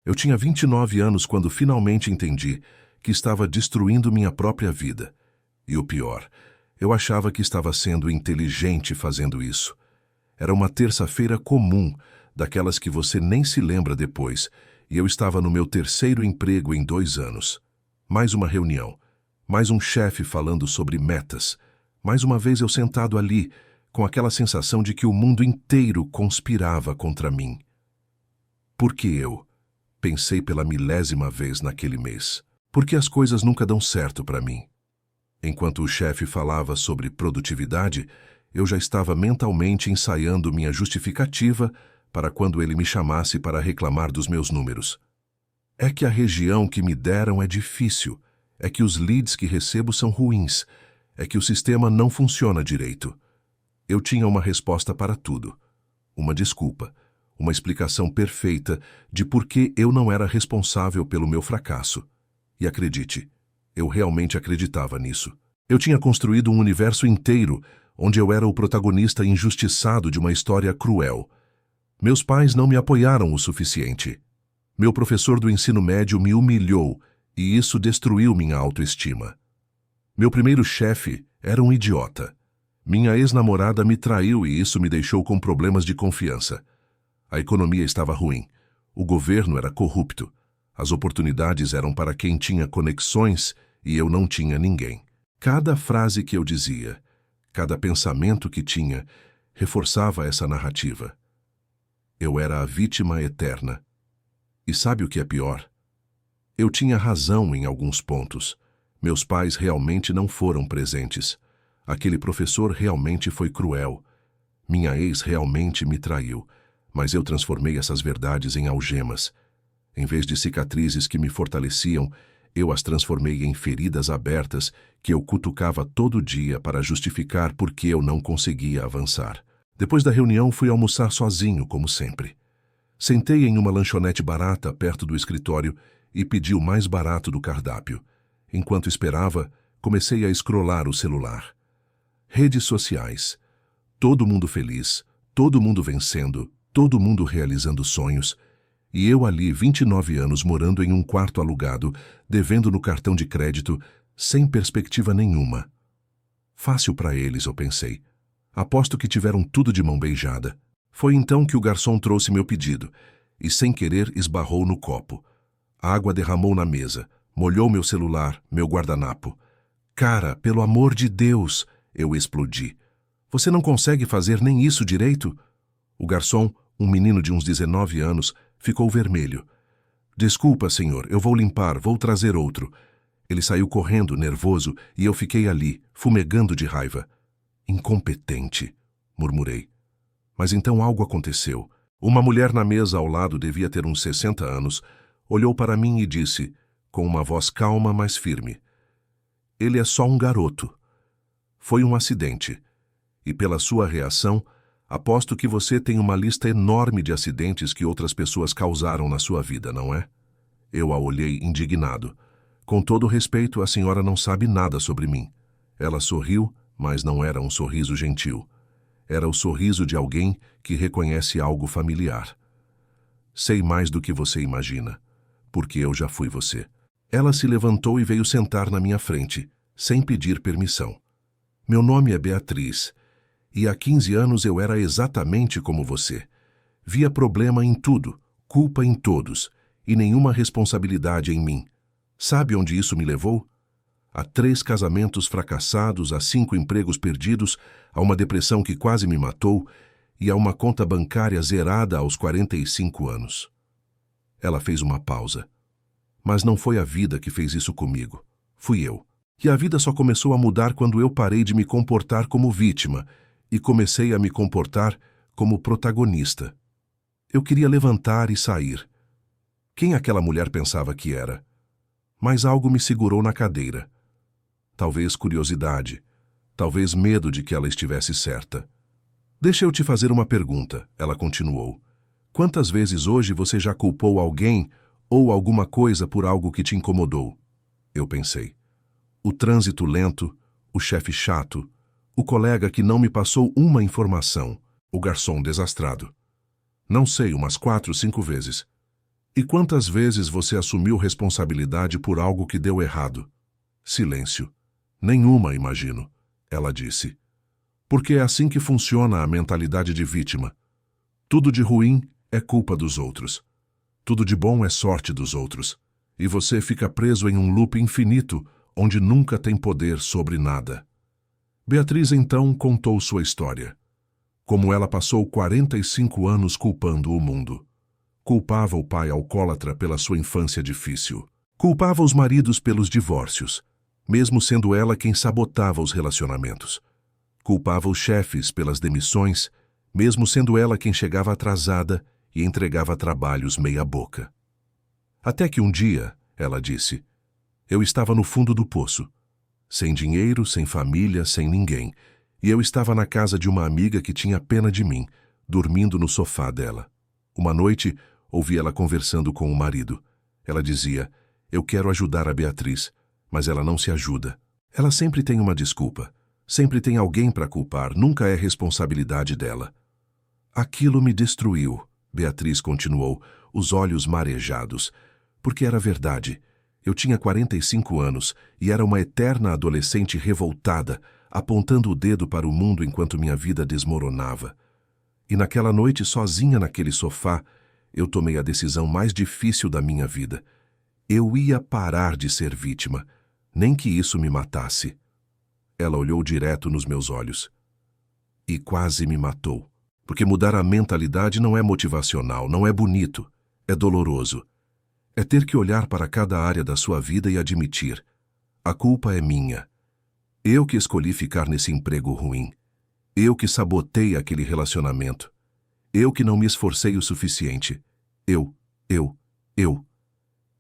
Eu tinha 29 anos quando finalmente entendi que estava destruindo minha própria vida. E o pior, eu achava que estava sendo inteligente fazendo isso. Era uma terça-feira comum, daquelas que você nem se lembra depois, e eu estava no meu terceiro emprego em 2 anos. Mais uma reunião, mais um chefe falando sobre metas, mais uma vez eu sentado ali, com aquela sensação de que o mundo inteiro conspirava contra mim. Por que eu? Pensei pela milésima vez naquele mês. Por que as coisas nunca dão certo para mim? Enquanto o chefe falava sobre produtividade, eu já estava mentalmente ensaiando minha justificativa para quando ele me chamasse para reclamar dos meus números. É que a região que me deram é difícil, é que os leads que recebo são ruins, é que o sistema não funciona direito. Eu tinha uma resposta para tudo, uma desculpa, uma explicação perfeita de por que eu não era responsável pelo meu fracasso. E acredite, eu realmente acreditava nisso. Eu tinha construído um universo inteiro onde eu era o protagonista injustiçado de uma história cruel. Meus pais não me apoiaram o suficiente. Meu professor do ensino médio me humilhou e isso destruiu minha autoestima. Meu primeiro chefe era um idiota. Minha ex-namorada me traiu e isso me deixou com problemas de confiança. A economia estava ruim. O governo era corrupto. As oportunidades eram para quem tinha conexões e eu não tinha ninguém. Cada frase que eu dizia, cada pensamento que tinha, reforçava essa narrativa. Eu era a vítima eterna. E sabe o que é pior? Eu tinha razão em alguns pontos. Meus pais realmente não foram presentes. Aquele professor realmente foi cruel. Minha ex realmente me traiu, mas eu transformei essas verdades em algemas. Em vez de cicatrizes que me fortaleciam, eu as transformei em feridas abertas que eu cutucava todo dia para justificar por que eu não conseguia avançar. Depois da reunião, fui almoçar sozinho, como sempre. Sentei em uma lanchonete barata perto do escritório e pedi o mais barato do cardápio. Enquanto esperava, comecei a escrolar o celular. Redes sociais. Todo mundo feliz, todo mundo vencendo, todo mundo realizando sonhos. E eu ali, 29 anos, morando em um quarto alugado, devendo no cartão de crédito, sem perspectiva nenhuma. Fácil para eles, eu pensei. Aposto que tiveram tudo de mão beijada. Foi então que o garçom trouxe meu pedido, e sem querer esbarrou no copo. A água derramou na mesa, molhou meu celular, meu guardanapo. Cara, pelo amor de Deus, eu explodi. Você não consegue fazer nem isso direito? O garçom, um menino de uns 19 anos, ficou vermelho. Desculpa, senhor, eu vou limpar, vou trazer outro. Ele saiu correndo, nervoso, e eu fiquei ali, fumegando de raiva. Incompetente, murmurei. Mas então algo aconteceu. Uma mulher na mesa ao lado, devia ter uns 60 anos, olhou para mim e disse, com uma voz calma, mas firme: ele é só um garoto. Foi um acidente. E pela sua reação, aposto que você tem uma lista enorme de acidentes que outras pessoas causaram na sua vida, não é? Eu a olhei indignado. Com todo respeito, a senhora não sabe nada sobre mim. Ela sorriu, mas não era um sorriso gentil. Era o sorriso de alguém que reconhece algo familiar. Sei mais do que você imagina, porque eu já fui você. Ela se levantou e veio sentar na minha frente, sem pedir permissão. Meu nome é Beatriz, e há 15 anos eu era exatamente como você. Via problema em tudo, culpa em todos, e nenhuma responsabilidade em mim. Sabe onde isso me levou? A 3 casamentos fracassados, a 5 empregos perdidos, a uma depressão que quase me matou e a uma conta bancária zerada aos 45 anos. Ela fez uma pausa. Mas não foi a vida que fez isso comigo. Fui eu. E a vida só começou a mudar quando eu parei de me comportar como vítima e comecei a me comportar como protagonista. Eu queria levantar e sair. Quem aquela mulher pensava que era? Mas algo me segurou na cadeira. Talvez curiosidade, talvez medo de que ela estivesse certa. Deixa eu te fazer uma pergunta, ela continuou. Quantas vezes hoje você já culpou alguém ou alguma coisa por algo que te incomodou? Eu pensei. O trânsito lento, o chefe chato, o colega que não me passou uma informação, o garçom desastrado. Não sei, umas 4, 5 vezes. E quantas vezes você assumiu responsabilidade por algo que deu errado? Silêncio. Nenhuma, imagino, ela disse. Porque é assim que funciona a mentalidade de vítima. Tudo de ruim é culpa dos outros. Tudo de bom é sorte dos outros. E você fica preso em um loop infinito, onde nunca tem poder sobre nada. Beatriz então contou sua história. Como ela passou 45 anos culpando o mundo. Culpava o pai alcoólatra pela sua infância difícil. Culpava os maridos pelos divórcios, mesmo sendo ela quem sabotava os relacionamentos. Culpava os chefes pelas demissões, mesmo sendo ela quem chegava atrasada e entregava trabalhos meia-boca. Até que um dia, ela disse, eu estava no fundo do poço, sem dinheiro, sem família, sem ninguém, e eu estava na casa de uma amiga que tinha pena de mim, dormindo no sofá dela. Uma noite, ouvi ela conversando com o marido. Ela dizia, eu quero ajudar a Beatriz, mas ela não se ajuda. Ela sempre tem uma desculpa, sempre tem alguém para culpar, nunca é responsabilidade dela. Aquilo me destruiu, Beatriz continuou, os olhos marejados, porque era verdade. Eu tinha 45 anos e era uma eterna adolescente revoltada, apontando o dedo para o mundo enquanto minha vida desmoronava. E naquela noite, sozinha naquele sofá, eu tomei a decisão mais difícil da minha vida. Eu ia parar de ser vítima, nem que isso me matasse. Ela olhou direto nos meus olhos. E quase me matou. Porque mudar a mentalidade não é motivacional, não é bonito, é doloroso. É ter que olhar para cada área da sua vida e admitir. A culpa é minha. Eu que escolhi ficar nesse emprego ruim. Eu que sabotei aquele relacionamento. Eu que não me esforcei o suficiente.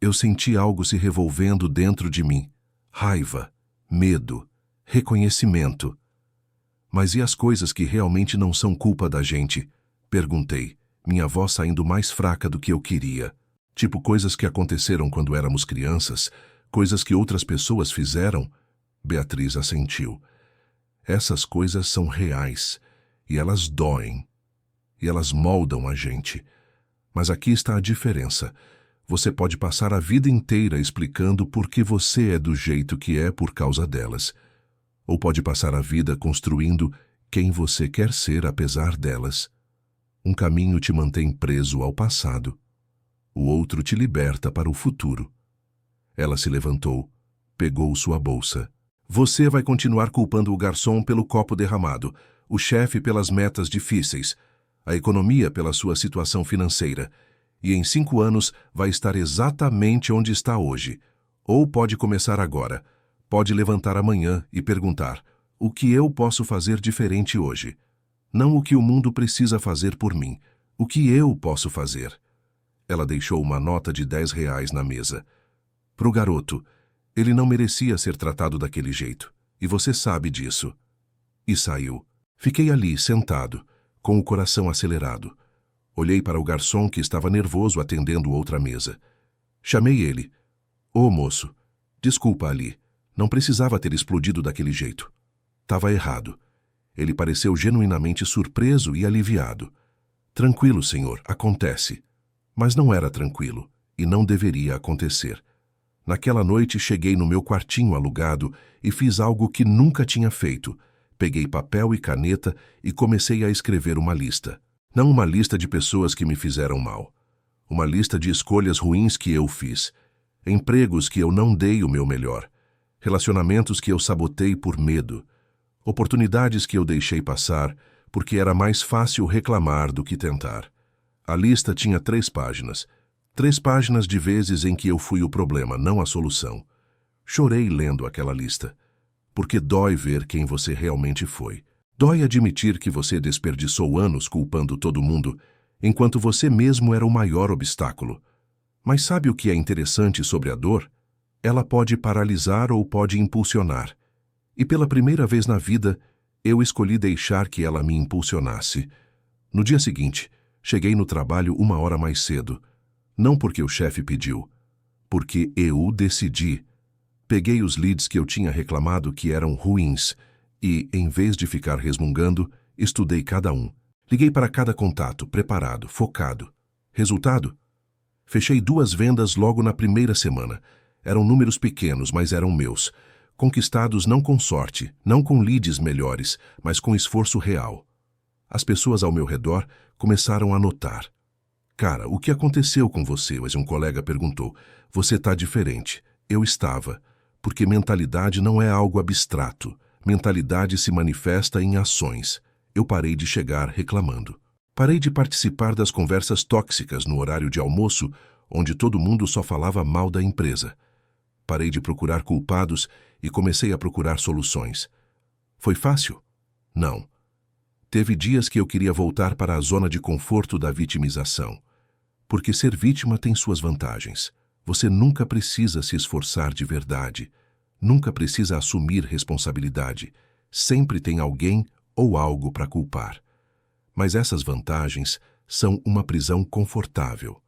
Eu senti algo se revolvendo dentro de mim. Raiva, medo, reconhecimento. Mas e as coisas que realmente não são culpa da gente? Perguntei, minha voz saindo mais fraca do que eu queria. Tipo coisas que aconteceram quando éramos crianças, coisas que outras pessoas fizeram. Beatriz assentiu. Essas coisas são reais, e elas doem, e elas moldam a gente. Mas aqui está a diferença. Você pode passar a vida inteira explicando por que você é do jeito que é por causa delas. Ou pode passar a vida construindo quem você quer ser apesar delas. Um caminho te mantém preso ao passado. O outro te liberta para o futuro. Ela se levantou, pegou sua bolsa. Você vai continuar culpando o garçom pelo copo derramado, o chefe pelas metas difíceis, a economia pela sua situação financeira, e em 5 anos vai estar exatamente onde está hoje. Ou pode começar agora, pode levantar amanhã e perguntar, o que eu posso fazer diferente hoje? Não o que o mundo precisa fazer por mim, o que eu posso fazer. Ela deixou uma nota de R$ 10 na mesa. Pro garoto, ele não merecia ser tratado daquele jeito, e você sabe disso. E saiu. Fiquei ali, sentado, com o coração acelerado. Olhei para o garçom que estava nervoso atendendo outra mesa. Chamei ele. Ô, moço, desculpa ali, não precisava ter explodido daquele jeito. Tava errado. Ele pareceu genuinamente surpreso e aliviado. Tranquilo, senhor, acontece. Mas não era tranquilo, e não deveria acontecer. Naquela noite cheguei no meu quartinho alugado e fiz algo que nunca tinha feito. Peguei papel e caneta e comecei a escrever uma lista. Não uma lista de pessoas que me fizeram mal. Uma lista de escolhas ruins que eu fiz. Empregos que eu não dei o meu melhor. Relacionamentos que eu sabotei por medo. Oportunidades que eu deixei passar porque era mais fácil reclamar do que tentar. A lista tinha 3 páginas. 3 páginas de vezes em que eu fui o problema, não a solução. Chorei lendo aquela lista. Porque dói ver quem você realmente foi. Dói admitir que você desperdiçou anos culpando todo mundo, enquanto você mesmo era o maior obstáculo. Mas sabe o que é interessante sobre a dor? Ela pode paralisar ou pode impulsionar. E pela primeira vez na vida, eu escolhi deixar que ela me impulsionasse. No dia seguinte, cheguei no trabalho 1 hora mais cedo. Não porque o chefe pediu, porque eu decidi. Peguei os leads que eu tinha reclamado que eram ruins e, em vez de ficar resmungando, estudei cada um. Liguei para cada contato, preparado, focado. Resultado? Fechei 2 vendas logo na primeira semana. Eram números pequenos, mas eram meus. Conquistados não com sorte, não com leads melhores, mas com esforço real. As pessoas ao meu redor começaram a notar. Cara, o que aconteceu com você? Um colega perguntou. Você está diferente. Eu estava. Porque mentalidade não é algo abstrato. Mentalidade se manifesta em ações. Eu parei de chegar reclamando. Parei de participar das conversas tóxicas no horário de almoço, onde todo mundo só falava mal da empresa. Parei de procurar culpados e comecei a procurar soluções. Foi fácil? Não. Teve dias que eu queria voltar para a zona de conforto da vitimização. Porque ser vítima tem suas vantagens. Você nunca precisa se esforçar de verdade. Nunca precisa assumir responsabilidade. Sempre tem alguém ou algo para culpar. Mas essas vantagens são uma prisão confortável.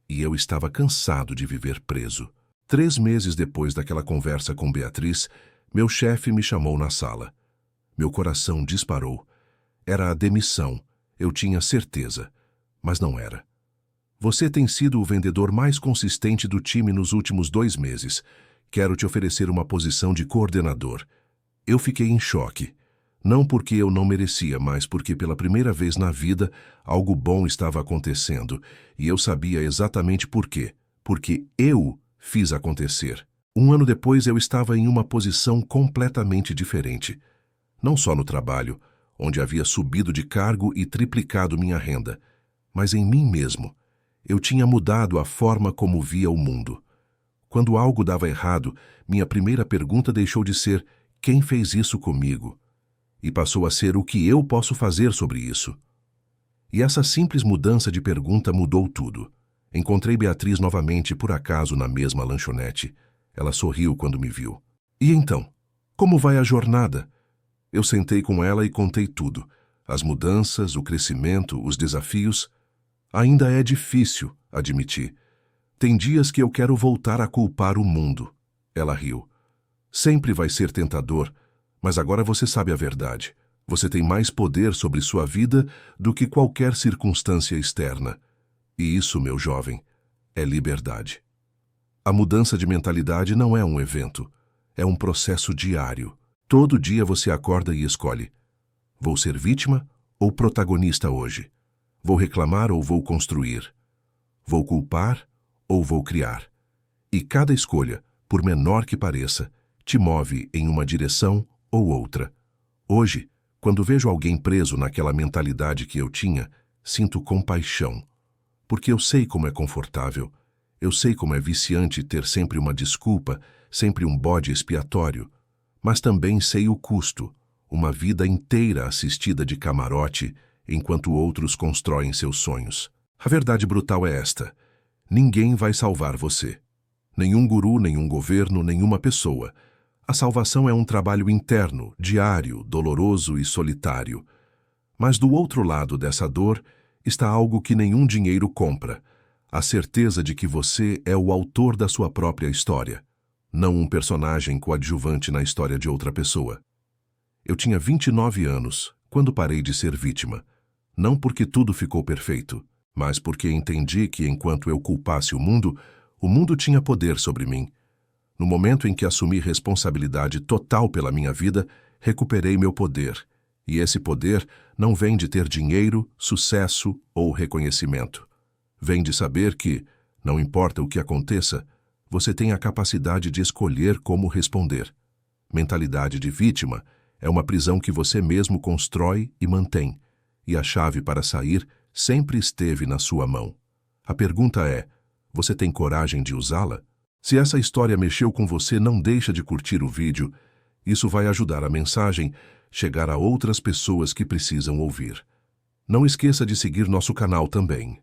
E eu estava cansado de viver preso. 3 meses depois daquela conversa com Beatriz, meu chefe me chamou na sala. Meu coração disparou. Era a demissão, eu tinha certeza, mas não era. Você tem sido o vendedor mais consistente do time nos últimos 2 meses. Quero te oferecer uma posição de coordenador. Eu fiquei em choque. Não porque eu não merecia, mas porque pela primeira vez na vida algo bom estava acontecendo. E eu sabia exatamente por quê. Porque eu fiz acontecer. 1 ano depois eu estava em uma posição completamente diferente. Não só no trabalho, onde havia subido de cargo e triplicado minha renda, mas em mim mesmo. Eu tinha mudado a forma como via o mundo. Quando algo dava errado, minha primeira pergunta deixou de ser quem fez isso comigo? E passou a ser o que eu posso fazer sobre isso. E essa simples mudança de pergunta mudou tudo. Encontrei Beatriz novamente por acaso na mesma lanchonete. Ela sorriu quando me viu. E então? Como vai a jornada? Eu sentei com ela e contei tudo. As mudanças, o crescimento, os desafios. Ainda é difícil, admiti. Tem dias que eu quero voltar a culpar o mundo. Ela riu. Sempre vai ser tentador, mas agora você sabe a verdade. Você tem mais poder sobre sua vida do que qualquer circunstância externa. E isso, meu jovem, é liberdade. A mudança de mentalidade não é um evento, é um processo diário. Todo dia você acorda e escolhe: vou ser vítima ou protagonista hoje? Vou reclamar ou vou construir? Vou culpar ou vou criar? E cada escolha, por menor que pareça, te move em uma direção ou outra. Hoje, quando vejo alguém preso naquela mentalidade que eu tinha, sinto compaixão. Porque eu sei como é confortável. Eu sei como é viciante ter sempre uma desculpa, sempre um bode expiatório. Mas também sei o custo, uma vida inteira assistida de camarote, enquanto outros constroem seus sonhos. A verdade brutal é esta: ninguém vai salvar você. Nenhum guru, nenhum governo, nenhuma pessoa. A salvação é um trabalho interno, diário, doloroso e solitário. Mas do outro lado dessa dor está algo que nenhum dinheiro compra: a certeza de que você é o autor da sua própria história, não um personagem coadjuvante na história de outra pessoa. Eu tinha 29 anos quando parei de ser vítima, não porque tudo ficou perfeito, mas porque entendi que enquanto eu culpasse o mundo tinha poder sobre mim. No momento em que assumi responsabilidade total pela minha vida, recuperei meu poder. E esse poder não vem de ter dinheiro, sucesso ou reconhecimento. Vem de saber que, não importa o que aconteça, você tem a capacidade de escolher como responder. Mentalidade de vítima é uma prisão que você mesmo constrói e mantém, e a chave para sair sempre esteve na sua mão. A pergunta é: você tem coragem de usá-la? Se essa história mexeu com você, não deixa de curtir o vídeo. Isso vai ajudar a mensagem chegar a outras pessoas que precisam ouvir. Não esqueça de seguir nosso canal também.